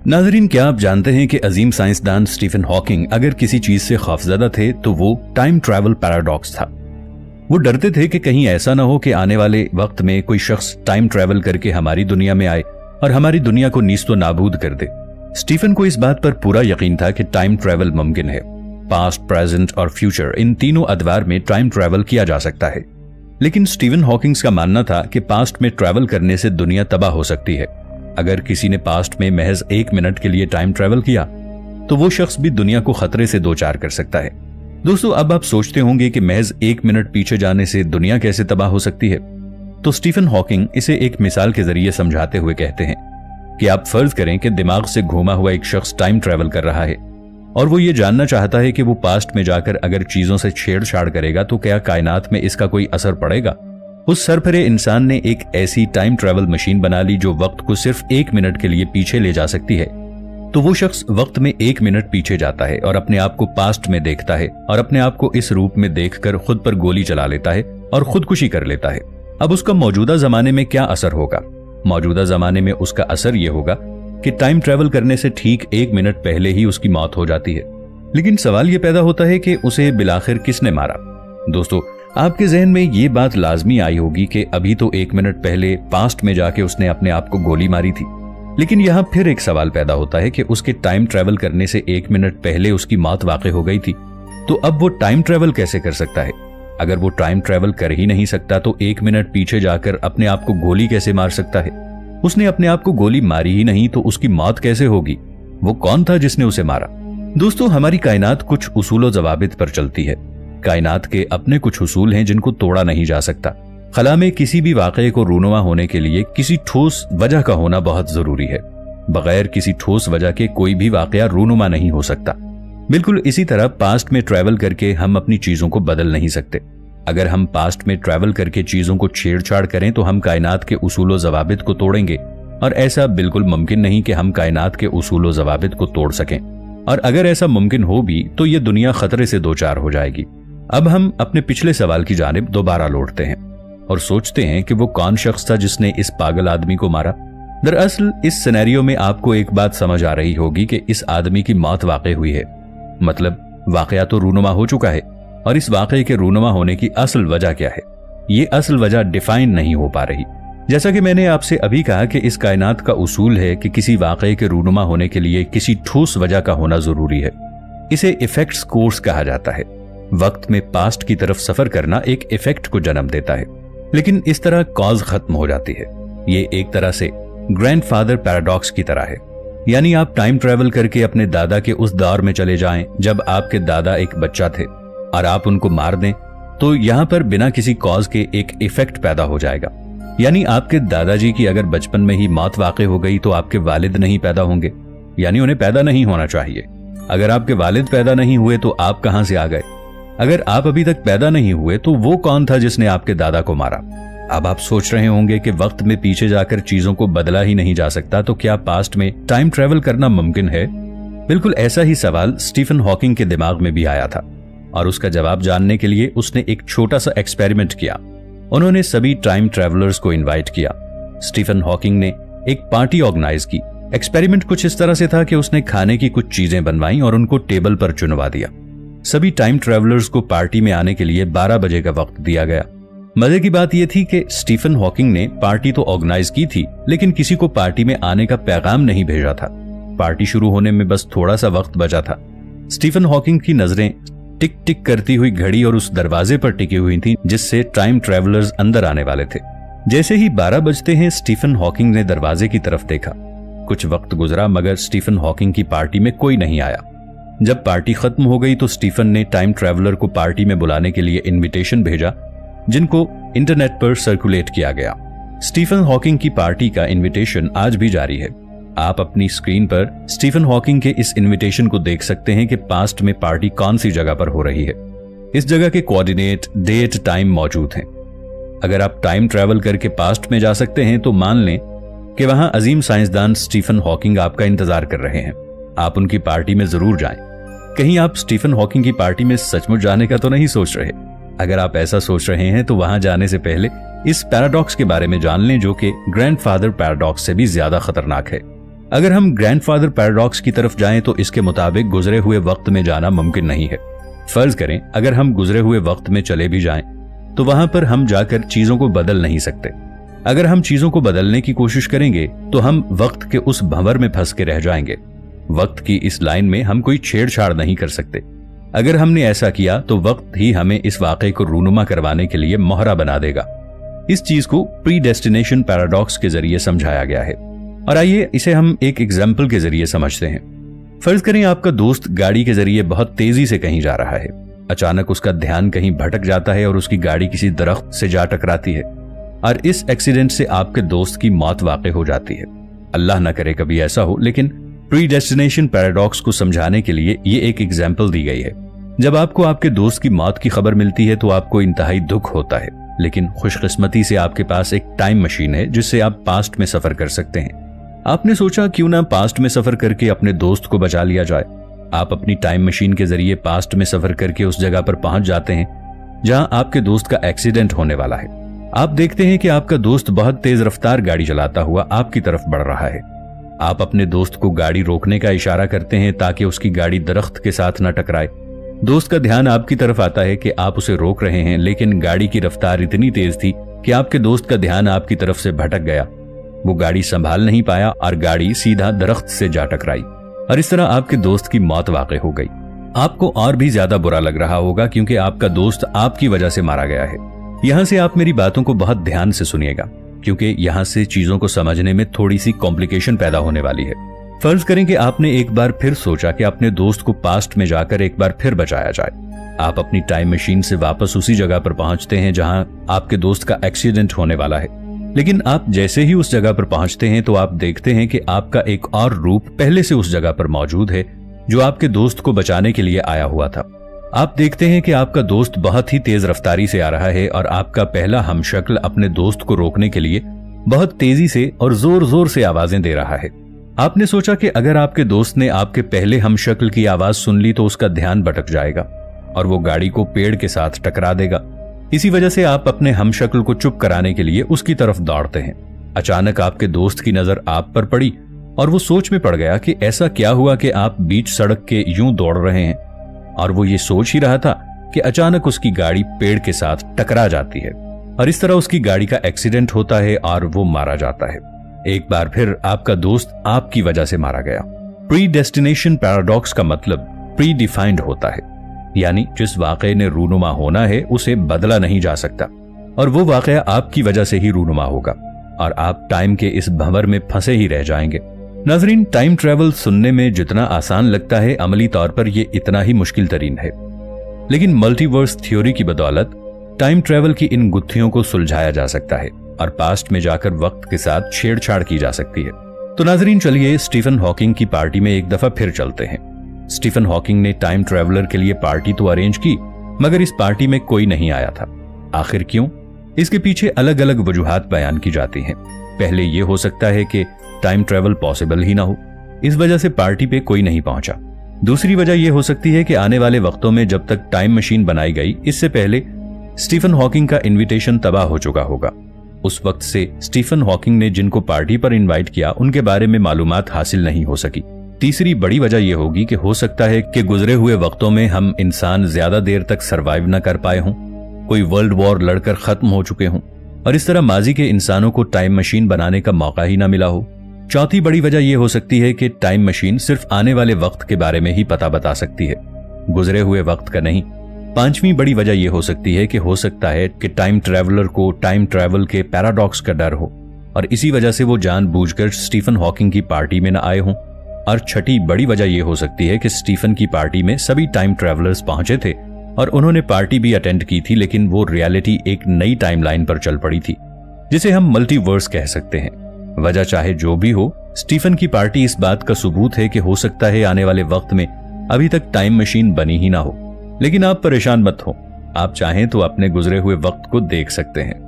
नाज़रीन, क्या आप जानते हैं कि अजीम साइंसदान स्टीफन हॉकिंग अगर किसी चीज से खौफजदा थे तो वो टाइम ट्रैवल पैराडॉक्स था। वो डरते थे कि कहीं ऐसा ना हो कि आने वाले वक्त में कोई शख्स टाइम ट्रैवल करके हमारी दुनिया में आए और हमारी दुनिया को नीस्तो नाबूद कर दे। स्टीफन को इस बात पर पूरा यकीन था कि टाइम ट्रैवल मुमकिन है। पास्ट, प्रेजेंट और फ्यूचर, इन तीनों अदवार में टाइम ट्रैवल किया जा सकता है। लेकिन स्टीफन हॉकिंग का मानना था कि पास्ट में ट्रैवल करने से दुनिया तबाह हो सकती है। अगर किसी ने पास्ट में महज 1 मिनट के लिए टाइम ट्रैवल किया तो वो शख्स भी दुनिया को खतरे से दो चार कर सकता है। दोस्तों, अब आप सोचते होंगे कि महज 1 मिनट पीछे जाने से दुनिया कैसे तबाह हो सकती है। तो स्टीफन हॉकिंग इसे एक मिसाल के जरिए समझाते हुए कहते हैं कि आप फर्ज करें कि दिमाग से घूमा हुआ एक शख्स टाइम ट्रैवल कर रहा है और वो ये जानना चाहता है कि वो पास्ट में जाकर अगर चीजों से छेड़छाड़ करेगा तो क्या कायनात में इसका कोई असर पड़ेगा। उस सरफरे इंसान ने एक ऐसी टाइम ट्रैवल मशीन बना ली जो वक्त को सिर्फ 1 मिनट के लिए पीछे ले जा सकती है। तो वो शख्स वक्त में 1 मिनट पीछे जाता है और अपने आप को पास्ट में देखता है और अपने आप को इस रूप में देखकर खुद पर गोली चला लेता है और खुदकुशी कर लेता है। अब उसका मौजूदा जमाने में क्या असर होगा? मौजूदा जमाने में उसका असर यह होगा कि टाइम ट्रैवल करने से ठीक 1 मिनट पहले ही उसकी मौत हो जाती है। लेकिन सवाल यह पैदा होता है कि उसे बिलाखिर किसने मारा। दोस्तों, आपके जहन में ये बात लाजमी आई होगी कि अभी तो 1 मिनट पहले पास्ट में जाके उसने अपने आप को गोली मारी थी। लेकिन यहां फिर एक सवाल पैदा होता है कि उसके टाइम ट्रैवल करने से 1 मिनट पहले उसकी मौत वाक़ई हो गई थी, तो अब वो टाइम ट्रैवल कैसे कर सकता है? अगर वो टाइम ट्रैवल कर ही नहीं सकता तो 1 मिनट पीछे जाकर अपने आप को गोली कैसे मार सकता है? उसने अपने आप को गोली मारी ही नहीं तो उसकी मौत कैसे होगी? वो कौन था जिसने उसे मारा? दोस्तों, हमारी कायनात कुछ उसूल व ज़वाबित पर चलती है। कायनात के अपने कुछ उसूल हैं जिनको तोड़ा नहीं जा सकता। खला में किसी भी वाक़े को रूनुमा होने के लिए किसी ठोस वजह का होना बहुत जरूरी है। बगैर किसी ठोस वजह के कोई भी वाक़या रूनुमा नहीं हो सकता। बिल्कुल इसी तरह पास्ट में ट्रैवल करके हम अपनी चीजों को बदल नहीं सकते। अगर हम पास्ट में ट्रैवल करके चीजों को छेड़छाड़ करें तो हम कायनात के उसूल व ज़वाबित को तोड़ेंगे और ऐसा बिल्कुल मुमकिन नहीं कि हम कायनात के उसूल व ज़वाबित को तोड़ सकें। और अगर ऐसा मुमकिन हो भी तो ये दुनिया खतरे से दो चार हो जाएगी। अब हम अपने पिछले सवाल की जानिब दोबारा लौटते हैं और सोचते हैं कि वो कौन शख्स था जिसने इस पागल आदमी को मारा। दरअसल इस सिनेरियो में आपको एक बात समझ आ रही होगी कि इस आदमी की मौत वाक़ई हुई है। मतलब वाक़या तो रूनुमा हो चुका है और इस वाक़े के रूनुमा होने की असल वजह क्या है, ये असल वजह डिफाइन नहीं हो पा रही। जैसा कि मैंने आपसे अभी कहा कि इस कायनात का उसूल है कि किसी वाक़े के रूनुमा होने के लिए किसी ठोस वजह का होना जरूरी है। इसे इफेक्ट्स कोर्स कहा जाता है। वक्त में पास्ट की तरफ सफर करना एक इफेक्ट को जन्म देता है, लेकिन इस तरह कॉज खत्म हो जाती है। ये एक तरह से ग्रैंडफादर पैराडॉक्स की तरह है। यानी आप टाइम ट्रैवल करके अपने दादा के उस दौर में चले जाएं जब आपके दादा एक बच्चा थे और आप उनको मार दें तो यहां पर बिना किसी कॉज के एक इफेक्ट पैदा हो जाएगा। यानी आपके दादाजी की अगर बचपन में ही मौत वाक़ई हो गई तो आपके वालिद नहीं पैदा होंगे, यानी उन्हें पैदा नहीं होना चाहिए। अगर आपके वालिद पैदा नहीं हुए तो आप कहां से आ गए? अगर आप अभी तक पैदा नहीं हुए तो वो कौन था जिसने आपके दादा को मारा? अब आप सोच रहे होंगे कि वक्त में पीछे जाकर चीजों को बदला ही नहीं जा सकता, तो क्या पास्ट में टाइम ट्रैवल करना मुमकिन है? बिल्कुल ऐसा ही सवाल स्टीफन हॉकिंग के दिमाग में भी आया था और उसका जवाब जानने के लिए उसने एक छोटा सा एक्सपेरिमेंट किया। उन्होंने सभी टाइम ट्रैवलर्स को इनवाइट किया। स्टीफन हॉकिंग ने एक पार्टी ऑर्गेनाइज की। एक्सपेरिमेंट कुछ इस तरह से था कि उसने खाने की कुछ चीजें बनवाई और उनको टेबल पर चुनवा दिया। सभी टाइम ट्रैवलर्स को पार्टी में आने के लिए 12 बजे का वक्त दिया गया। मजे की बात यह थी कि स्टीफन हॉकिंग ने पार्टी तो ऑर्गेनाइज की थी लेकिन किसी को पार्टी में आने का पैगाम नहीं भेजा था। पार्टी शुरू होने में बस थोड़ा सा वक्त बचा था। स्टीफन हॉकिंग की नजरें टिक टिक करती हुई घड़ी और उस दरवाजे पर टिकी हुई थी जिससे टाइम ट्रैवलर्स अंदर आने वाले थे। जैसे ही 12 बजते हैं स्टीफन हॉकिंग ने दरवाजे की तरफ देखा। कुछ वक्त गुजरा मगर स्टीफन हॉकिंग की पार्टी में कोई नहीं आया। जब पार्टी खत्म हो गई तो स्टीफन ने टाइम ट्रैवलर को पार्टी में बुलाने के लिए इनविटेशन भेजा जिनको इंटरनेट पर सर्कुलेट किया गया। स्टीफन हॉकिंग की पार्टी का इनविटेशन आज भी जारी है। आप अपनी स्क्रीन पर स्टीफन हॉकिंग के इस इनविटेशन को देख सकते हैं कि पास्ट में पार्टी कौन सी जगह पर हो रही है। इस जगह के कोऑर्डिनेट, डेट, टाइम मौजूद हैं। अगर आप टाइम ट्रैवल करके पास्ट में जा सकते हैं तो मान लें कि वहां अजीम साइंसदान स्टीफन हॉकिंग आपका इंतजार कर रहे हैं। आप उनकी पार्टी में जरूर जाएं। कहीं आप स्टीफन हॉकिंग की पार्टी में सचमुच जाने का तो नहीं सोच रहे? अगर आप ऐसा सोच रहे हैं तो वहां जाने से पहले इस पैराडॉक्स के बारे में जान लें जो कि ग्रैंडफादर पैराडॉक्स से भी ज्यादा खतरनाक है। अगर हम ग्रैंडफादर पैराडॉक्स की तरफ जाएं तो इसके मुताबिक गुजरे हुए वक्त में जाना मुमकिन नहीं है। फर्ज करें अगर हम गुजरे हुए वक्त में चले भी जाएं तो वहां पर हम जाकर चीजों को बदल नहीं सकते। अगर हम चीजों को बदलने की कोशिश करेंगे तो हम वक्त के उस भंवर में फंस के रह जाएंगे। वक्त की इस लाइन में हम कोई छेड़छाड़ नहीं कर सकते। अगर हमने ऐसा किया तो वक्त ही हमें इस वाकये को रूनुमा करवाने के लिए मोहरा बना देगा। इस चीज को प्रीडेस्टिनेशन पैराडॉक्स के जरिए समझाया गया है और आइए इसे हम एक एग्जाम्पल के जरिए समझते हैं। फर्ज करें आपका दोस्त गाड़ी के जरिए बहुत तेजी से कहीं जा रहा है। अचानक उसका ध्यान कहीं भटक जाता है और उसकी गाड़ी किसी दरख्त से जा टकराती है और इस एक्सीडेंट से आपके दोस्त की मौत वाक़ई हो जाती है। अल्लाह ना करे कभी ऐसा हो, लेकिन प्रीडेस्टिनेशन पैराडॉक्स को समझाने के लिए ये एक एग्जाम्पल दी गई है। जब आपको आपके दोस्त की मौत की खबर मिलती है तो आपको इंतहाई दुख होता है, लेकिन खुशकिस्मती से आपके पास एक टाइम मशीन है जिससे आप पास्ट में सफर कर सकते हैं। आपने सोचा क्यों ना पास्ट में सफर करके अपने दोस्त को बचा लिया जाए। आप अपनी टाइम मशीन के जरिए पास्ट में सफर करके उस जगह पर पहुंच जाते हैं जहां आपके दोस्त का एक्सीडेंट होने वाला है। आप देखते हैं कि आपका दोस्त बहुत तेज रफ्तार गाड़ी चलाता हुआ आपकी तरफ बढ़ रहा है। आप अपने दोस्त को गाड़ी रोकने का इशारा करते हैं ताकि उसकी गाड़ी दरख्त के साथ न टकराए। दोस्त का ध्यान आपकी तरफ आता है कि आप उसे रोक रहे हैं, लेकिन गाड़ी की रफ्तार इतनी तेज थी कि आपके दोस्त का ध्यान आपकी तरफ से भटक गया। वो गाड़ी संभाल नहीं पाया और गाड़ी सीधा दरख्त से जा टकराई और इस तरह आपके दोस्त की मौत वाक़ई हो गई। आपको और भी ज्यादा बुरा लग रहा होगा क्योंकि आपका दोस्त आपकी वजह से मारा गया है। यहां से आप मेरी बातों को बहुत ध्यान से सुनिएगा क्योंकि यहां से चीजों को समझने में थोड़ी सी कॉम्प्लिकेशन पैदा होने वाली है। फर्ज करें कि आपने एक बार फिर सोचा कि अपने दोस्त को पास्ट में जाकर एक बार फिर बचाया जाए। आप अपनी टाइम मशीन से वापस उसी जगह पर पहुंचते हैं जहां आपके दोस्त का एक्सीडेंट होने वाला है, लेकिन आप जैसे ही उस जगह पर पहुंचते हैं तो आप देखते हैं कि आपका एक और रूप पहले से उस जगह पर मौजूद है जो आपके दोस्त को बचाने के लिए आया हुआ था। आप देखते हैं कि आपका दोस्त बहुत ही तेज रफ्तारी से आ रहा है और आपका पहला हमशक्ल अपने दोस्त को रोकने के लिए बहुत तेजी से और जोर जोर से आवाजें दे रहा है। आपने सोचा कि अगर आपके दोस्त ने आपके पहले हमशक्ल की आवाज सुन ली तो उसका ध्यान भटक जाएगा और वो गाड़ी को पेड़ के साथ टकरा देगा। इसी वजह से आप अपने हमशक्ल को चुप कराने के लिए उसकी तरफ दौड़ते हैं। अचानक आपके दोस्त की नजर आप पर पड़ी और वो सोच में पड़ गया कि ऐसा क्या हुआ कि आप बीच सड़क के यूं दौड़ रहे हैं, और वो ये सोच ही रहा था कि अचानक उसकी गाड़ी पेड़ के साथ टकरा जाती है और इस तरह उसकी गाड़ी का एक्सीडेंट होता है और वो मारा जाता है। एक बार फिर आपका दोस्त आपकी वजह से मारा गया। प्रीडेस्टिनेशन पैराडॉक्स का मतलब प्री डिफाइंड होता है, यानी जिस वाकये ने रूनुमा होना है उसे बदला नहीं जा सकता और वो वाकया आपकी वजह से ही रूनुमा होगा और आप टाइम के इस भंवर में फंसे ही रह जाएंगे। नाजरीन, टाइम ट्रेवल सुनने में जितना आसान लगता है अमली तौर पर यह इतना ही मुश्किल तरीन है, लेकिन मल्टीवर्स थ्योरी की बदौलत टाइम ट्रेवल की इन गुत्थियों को सुलझाया जा सकता है और पास्ट में जाकर वक्त के साथ छेड़छाड़ की जा सकती है। तो नाजरीन, चलिए स्टीफन हॉकिंग की पार्टी में एक दफा फिर चलते हैं। स्टीफन हॉकिंग ने टाइम ट्रेवलर के लिए पार्टी तो अरेंज की, मगर इस पार्टी में कोई नहीं आया था। आखिर क्यों? इसके पीछे अलग अलग वजूहात बयान की जाती हैं। पहले यह हो सकता है कि टाइम ट्रेवल पॉसिबल ही ना हो, इस वजह से पार्टी पे कोई नहीं पहुंचा। दूसरी वजह यह हो सकती है कि आने वाले वक्तों में जब तक टाइम मशीन बनाई गई, इससे पहले स्टीफन हॉकिंग का इन्विटेशन तबाह हो चुका होगा। उस वक्त से स्टीफन हॉकिंग ने जिनको पार्टी पर इनवाइट किया उनके बारे में मालूमात हासिल नहीं हो सकी। तीसरी बड़ी वजह यह होगी कि हो सकता है कि गुजरे हुए वक्तों में हम इंसान ज्यादा देर तक सरवाइव न कर पाए हों, कोई वर्ल्ड वॉर लड़कर खत्म हो चुके हों और इस तरह माजी के इंसानों को टाइम मशीन बनाने का मौका ही ना मिला हो। चौथी बड़ी वजह यह हो सकती है कि टाइम मशीन सिर्फ आने वाले वक्त के बारे में ही पता बता सकती है, गुजरे हुए वक्त का नहीं। पांचवी बड़ी वजह यह हो सकती है कि हो सकता है कि टाइम ट्रैवलर को टाइम ट्रैवल के पैराडॉक्स का डर हो और इसी वजह से वो जानबूझकर स्टीफन हॉकिंग की पार्टी में न आए हों। और छठी बड़ी वजह यह हो सकती है कि स्टीफन की पार्टी में सभी टाइम ट्रैवलर्स पहुंचे थे और उन्होंने पार्टी भी अटेंड की थी, लेकिन वो रियलिटी एक नई टाइमलाइन पर चल पड़ी थी जिसे हम मल्टीवर्स कह सकते हैं। वजह चाहे जो भी हो, स्टीफन की पार्टी इस बात का सबूत है कि हो सकता है आने वाले वक्त में अभी तक टाइम मशीन बनी ही ना हो। लेकिन आप परेशान मत हो, आप चाहें तो अपने गुजरे हुए वक्त को देख सकते हैं।